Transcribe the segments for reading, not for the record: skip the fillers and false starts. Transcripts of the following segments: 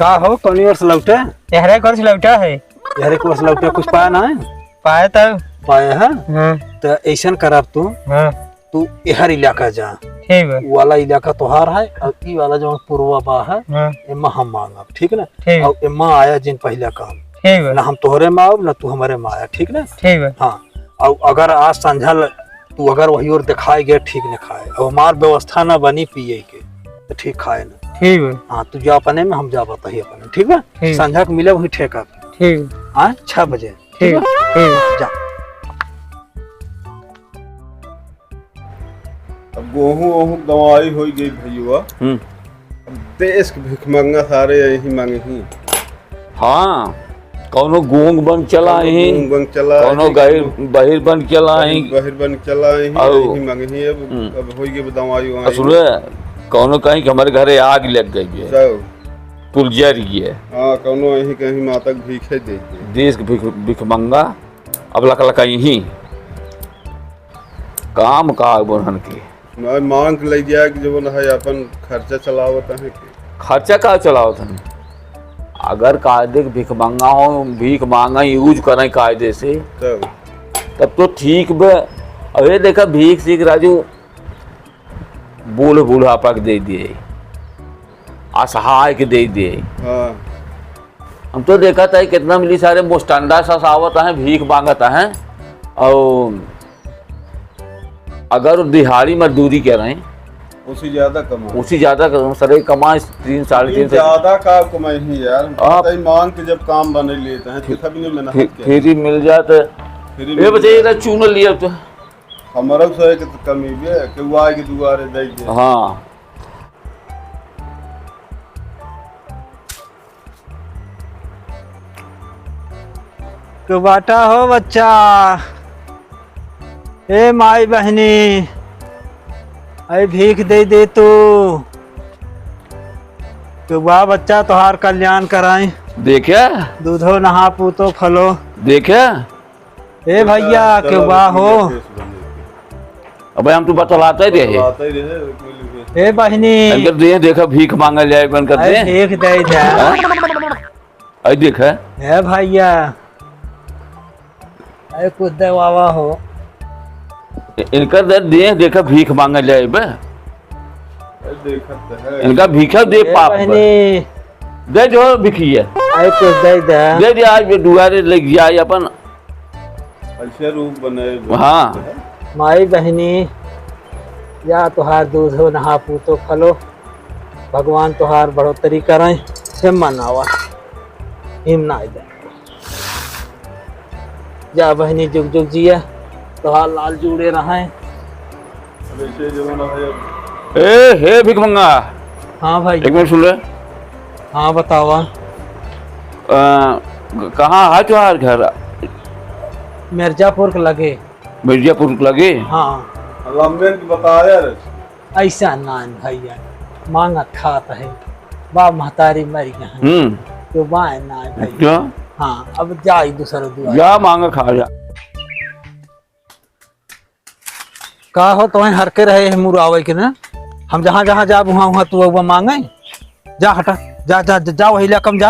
का हो कौनी वर्ष लौटे? यहरे कोर्स लौटा है। यारे को वर्ष लौटे कुछ पाया ना है? पाया तब पाया है? हाँ तो ऐसा करब तू एहर इलाका जा, ठीक है वाला इलाका तोहार है और ई वाला जो पूर्वा बा है हाँ एमा हम मांगब, ठीक ना? ठीक और एमा आया जिन पहला काम ठीक है ना हम तोहरे में आब ना तू हमारे में आया, ठीक ना? ठीक है हाँ और अगर आज संझल तू अगर वही और दिखाए गए ठीक न खाए और हमार व्यवस्था ना बनी पिए के तो ठीक खाए ना। ठीक है हाँ तू जा अपने में, हम जा बताही अपने, ठीक है? ठीक। संझा के मिले वही ठेका पे। ठीक हाँ 6 बजे ठीक है? ठीक जा। अब गेहूं वहूं दवाई हो गई भैया। अब देश के भिखमंगा सारे यही मांगे ही। हाँ कौनो गोंग बन चला ही, बंग चला कौनो गहिर बहिर बन चला ही, बाहर बन चला ही और- यही मांगे ही। अब हो गई दवाई ववाई सुने कौनो कहीं कि हमारे घरे आग लग गई है, सब। पुलजर है। हाँ कौनो यही कहीं माता के भीखे दे दे। देश के भिखमंगा अब लक लका यही काम का बोहन के मैं मांग के ले जाए कि जब है अपन खर्चा चलावत है कि खर्चा का चलाओ था। अगर कायदे के भीख मांगा हो, भीख मांगा यूज करें कायदे से तब तो ठीक बे। अरे देखा भीख सीख राजू बूढ़ बुढ़ापा के दे दिए, असहाय के दे दिए। हाँ हम तो देखा था कितना मिली सारे मुस्टंडा ससावत है, भीख मांगता है। और अगर दिहाड़ी मजदूरी कर रहे हैं उसी ज्यादा कमा उसी ज्यादा सर कमा 3 साढ़े 3 ज्यादा का कमाई ही यार। आप- मांग के जब काम बने लेते हैं तो भी नहीं मेहनत किया। फ्री मिल जाए फ्री ये बच्चे चून लिया तो। हमारा सो के कमी भी है कि वो आए के दुआरे दे दे। हाँ तो बाटा हो बच्चा, ए माई बहनी अरे भीख दे दे तो वाह बच्चा तोहार कल्याण कराए। देखा दूधो नहा पूतो फलो। देखा ए भैया के वाह हो। अब हम तो बतलाते ही रहे। बात ही रहे ए बहनी अंदर दे देखा भीख मांगा जाए बन कर अरे दे। भीख दे जा। अरे देखा ए भैया अरे कुछ दे वावा हो। इनका दे देखा भीख मांगा जाए बे। देखत है इनका भीखा दे ए पाप बहनी दे जो भिखिए अरे कुछ दे दे आज दुआरे लग जाए अपन। ऐसे रूप बने। हाँ माई बहनी या तुहार दूध हो नहा पूतो फलो, भगवान तुहार बढ़ोतरी करें से मनावा हिमना दे। जा बहनी जुग जुग जिया तुहार लाल जुड़े रहें। वैसे जमाना है ए हे भीख मंगा हाँ भाई। एक मिनट सुन ले। हाँ बतावा। कहाँ है तुम्हार घर? मिर्जापुर के लगे। मिर्जापुर के लगे? हाँ लंबे की बताया ऐसा नान भैया मांगत खात है बाप महतारी मर गए तो बाय ना भैया। क्या? हाँ अब जा दूसरा दुआ जा मांगा खा जा। का हो तो हर के रहे मुरावे के ना, हम जहाँ जहाँ जा वहाँ तू वहाँ मांगे। जा हटा जा जा जा वही इलाका में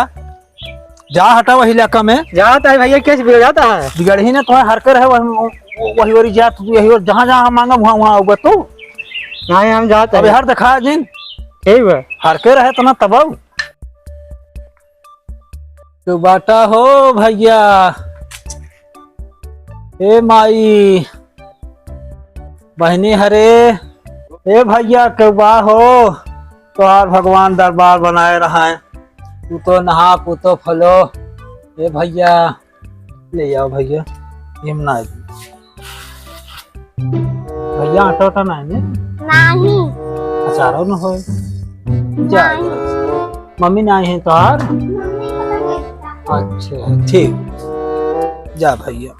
जा हटा वही इलाका में जाता है भैया, कैसे बिगड़ जाता है? बिगड़ी ना तुम्हें हर के रहे वही वही जा तू यही और जहाँ जहाँ मांगा वहाँ वहाँ आऊगा तू। हाँ हम जाते अब हैं। हर दिखा जिन ठीक है हर के रहे तो ना तब तो बाटा हो भैया। ए माई बहनी हरे ए भैया के बा हो तोहार भगवान दरबार बनाए रहा है। तू तो नहा पूतो फलो। ए भैया ले आओ भैया हिमना भैया आटा उटा नहीं नहीं अचारो न हो जा मम्मी नहीं है तोहार। अच्छा ठीक जा भैया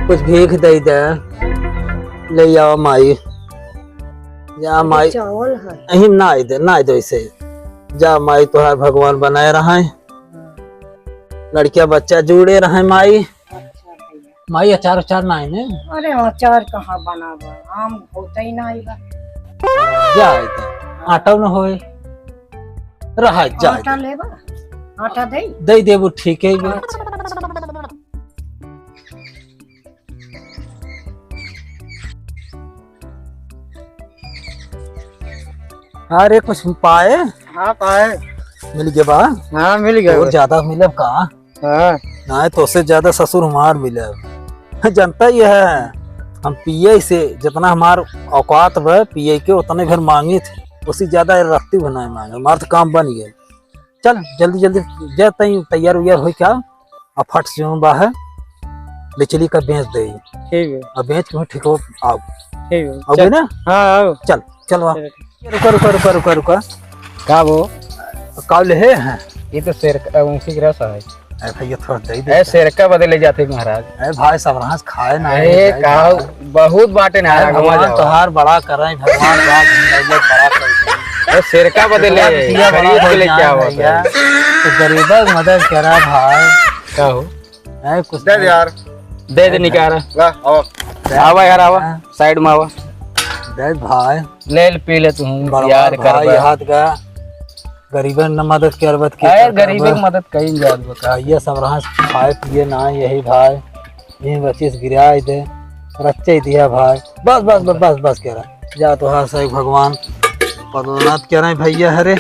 कुछ भीख दे दे ले आओ माई। जा माई चावल है। अही ना दे इसे। जा माई तुहार भगवान बनाए रहा है, लड़किया बच्चा जुड़े रहे माई। माई अचार उचार ना ने? अरे अचार कहाँ बनावा, आम होता ही नहीं बा। जा आटा न होए रहा जा आटा लेबा आटा दे दे देबो ठीक है बे। अरे कुछ पाए हाँ पाए। मिल गया बा हाँ मिल गया और ज्यादा मिले का हाँ ना तो उससे ज्यादा ससुर हमार मिले जनता ही है। हम पिए से जितना हमार औकात है पिए के उतने घर मांगी थे उससे ज्यादा रखती बनाए मांगे हमार तो काम बन गए। चल जल्दी जल्दी जाते ही तैयार उयार हो क्या अब फट से बाहर ले चली का बेच दे ठीक है अब बेच के ठीक हो आओ ठीक है अब ना हाँ आओ चल चल वहाँ रुका रुका रुका रुका रुका का वो काल है ये तो शेर का उनकी रस है। अरे भैया थोड़ा दे दे ए शेर का बदले जाते महाराज। अरे भाई सब रास खाए ना ए का बहुत बाटे ना भगवान तोहार बड़ा कर रहे हैं भगवान बड़ा कर शेर का बदले खरीद के ले क्या हुआ तो गरीबा की मदद करा भाई का हो है कुछ दे यार दे दे निकाल ला आओ आवा यार आवा साइड में आवा दे भाई ले पी ले तू बड़ा यार भाई कर हाथ का गरीबन न मदद करबत के यार गरीब की मदद कहीं जा बका ये सब रहा खाए पिए ना यही भाई यही बचीस गिरा दे रच्चे दिया भाई बस बस बस बस बस कह रहा जा तो हाँ सही भगवान पदोन्नत कह रहे हैं भैया हरे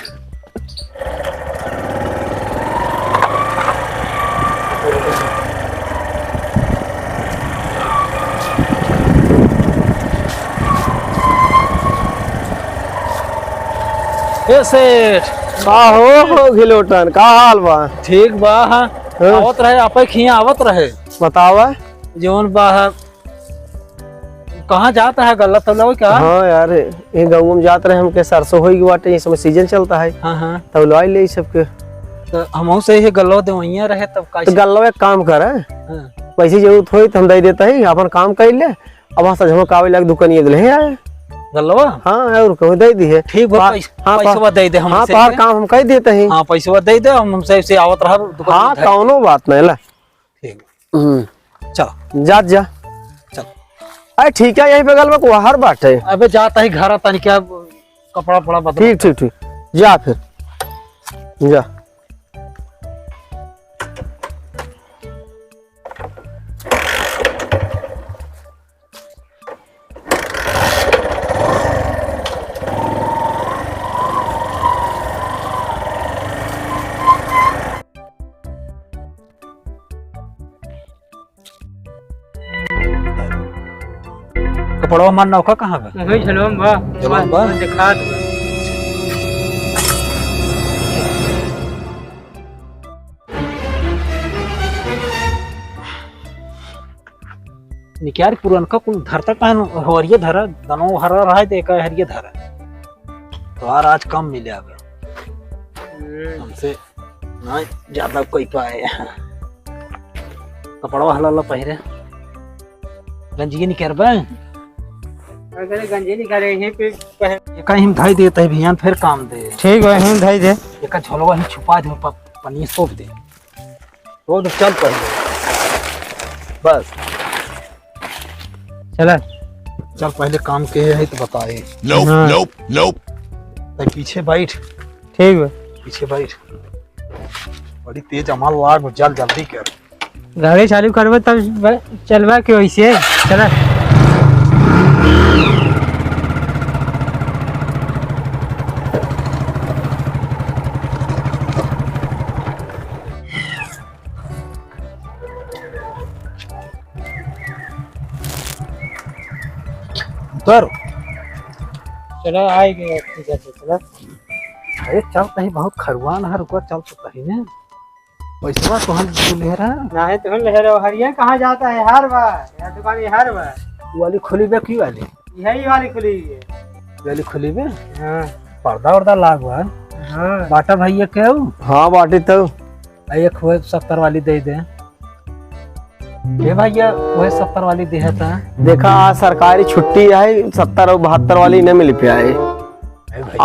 ए सेठ का हो घिलोटन का हाल बा ठीक बा हाँ आवत रहे आपे खिया आवत रहे बतावा जौन बा कहाँ जाता है गलत तो क्या हाँ यार ये गाँव में जाते रहे हमके सरसों हो गई बाटे इस समय सीजन चलता है हाँ हाँ तब लाई ले सबके तो हम से ही गलो दे वहीं रहे तब तो कैसे गल्लो एक काम कर हाँ। पैसे जरूरत हो तो हम दे देते हैं अपन काम कर ले अब वहाँ से झमकावे लग दुकान ये दिले आए गलवा हाँ और कहूँ दे दी है ठीक बा हाँ, पैसा दे दे हम हाँ तो काम हम कर देते हैं हाँ पैसा दे दे हम से आवत रहा दुकान हाँ कौनो बात नहीं ला ठीक चलो जा जा चल अरे ठीक है यही बगल में कोहर बाटे अबे जाता ही घर आता नहीं क्या कपड़ा पड़ा बदल ठीक ठीक ठीक जा फिर जा कपड़ा हमारा नौका कहाँ है वही झलोम बा झलोम बा? दिखा निक्यार पुरनका कुल धरता कहाँ हरिये धरा दनो हरा रहा है तो एक हरिये धरा तो आज कम मिले अब हमसे ना ज्यादा कोई पाए कपड़ा हला पहरे गंजी नहीं कर अगर गंजी निकाले यहीं पे एक हम धाई देते है भैया फिर काम दे ठीक है हम धाई दे एक झोलवा ही छुपा दे पनी सौंप दे तो चल पहले बस चला चल पहले काम के है तो बताए Nope, nope, nope. तो पीछे बैठ ठीक है पीछे बैठ बड़ी तेज अमल लाग जल जल्दी कर गाड़ी चालू करबे तब चलवा के वैसे चला उतर चला आई गए ठीक है चला अरे चल कहीं बहुत खरवान है रुको चल तो कहीं ने पैसा तो हम ले रहा ना है तो ले रहे हरिया कहाँ जाता है हर बार यार दुकान ये हर बार वाली खुली बे की वाली यही वाली खुली है वाली खुली बे हाँ पर्दा वर्दा लाग हुआ हाँ बाटा भैया क्यों हाँ बाटी तो एक हुए 70 वाली दे दे ये भैया वह 70 वाली दे था देखा आज सरकारी छुट्टी है 70 और 72 वाली नहीं मिल पाया है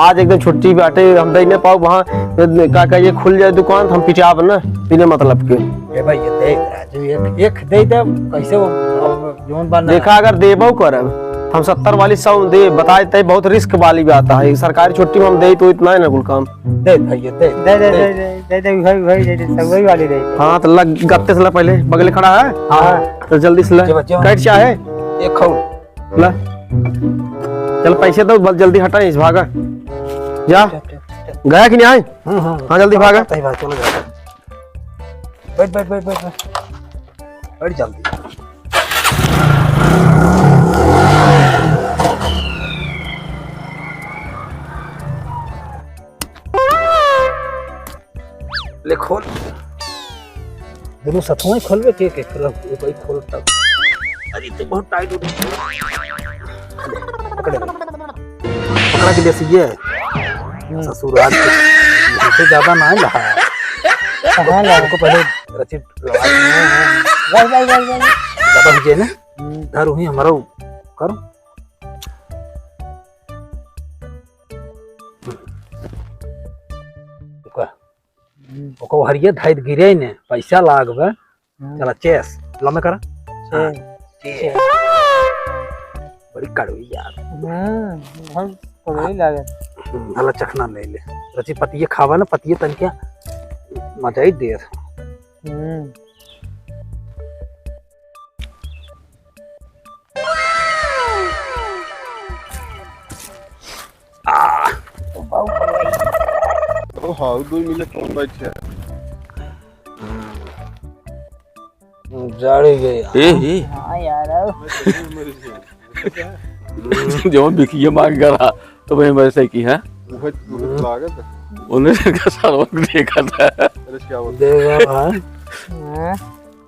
आज एकदम छुट्टी बाटे हम दे नहीं पाओ वहाँ का कहिए खुल जाए दुकान तो हम पिटाब ना बिना मतलब के ये भैया दे राजू एक दे दे कैसे वो अब जोन बन देखा अगर देबो करब हम 70 वाली 100 दे बताए थे, बहुत रिस्क वाली बात है। सरकारी छुट्टी में हम दे तो इतना है ना कुल काम। दे भैया दे दे दे दे दे दे भाई भाई दे दे सब वही वाली दे। हाँ तो लग गत्ते से ला, पहले बगले खड़ा है। हाँ तो जल्दी से ला, कैट चाहे एक खाओ ला, चल पैसे दो, बस जल्दी हटा इस भागा जा। गया कि नहीं आए? हाँ जल्दी भागा। सही बात, चलो जा। बैठ बैठ बैठ बैठ बैठ जल्दी। ले खोल, दोनों साथों में खोल के कोई खोल तब। अरे तो बहुत टाइट हो गई। पकड़ा के जैसे ये ससुराल से ज्यादा ना लहा है। कहाँ ला को पहले रचित भाई भाई भाई भाई ज्यादा हो जाए ना, धर हुई हमारा करो। ओको हरिये धाइत गिरे ने पैसा लागबे। चला चेस लम्बे करा। चेस बड़ी कड़वी यार। हम कोई लागे हला चखना ले ले। रची पतिये खावा ना, पतिये तन क्या मजा ही दे। ओ हाउ दो मिले कौन बैठे जाड़ी गई। ए हां यार जो बिखिए मांग करा तो भाई वैसे की है वो लागत उन्हें का सर्वक देखा था। अरे क्या बोल देगा भाई,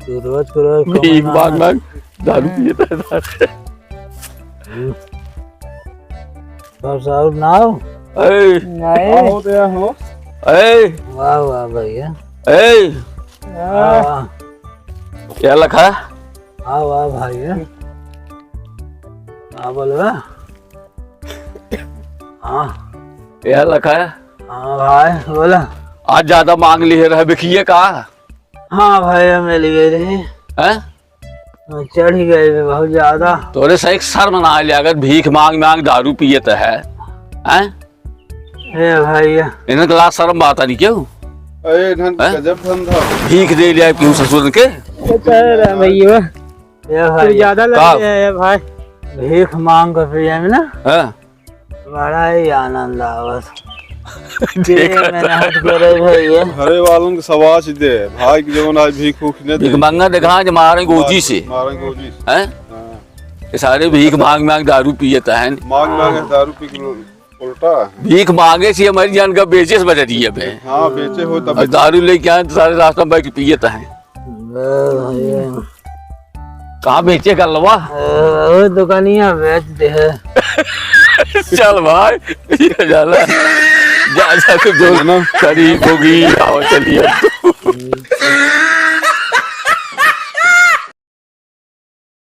तू रोज को रोज भीख मांग मांग दारू पीता था। साहब नाव। ए नहीं हो गया हो ए वाह वाह भैया। ए वाह क्या लिखा? हाँ वाह भैया। हाँ बोलवा। हाँ क्या लिखा है? हाँ भाई बोला। आज ज्यादा मांग लिए रहे बिखिए का? हाँ भैया मिल गई रही, हैं? चढ़ ही गई बहुत ज्यादा। तोरे से एक शर्म ना आए अगर भीख मांग मांग दारू पिए तो है हैं? हे भैया इन्हें क्लास शर्म बात नहीं क्यों? अरे धन गजब धंधा भीख दे लिया क्यों ससुर के? भैया हे भाई ज्यादा लग का? गया है भाई। भीख मांग कर पिए में ना हैं? बड़ा ही आनंद आवत। देखा मेहनत करे भैया। हरे वालों के सवाच दे भाई की जवन आज भीख उखने भीख मांगा दिखा जो मारे गोजी से मारेंगे गोजी से। हैं? हाँ। ये सारे भीख मांग मांग दारू पिए तो है। मांग मांग दारू पी के उल्टा भीख मांगे से हमारी जान का बेचे से बचा रही है बे। हाँ बेचे हो तब और दारू लेके आए तो सारे रास्ता में बैठ के पिए तो है। कहाँ बेचे कर लवा? वो दुकानिया बेच दे है। चल भाई ये जाला जा जा के जो ना करी होगी आओ चलिए।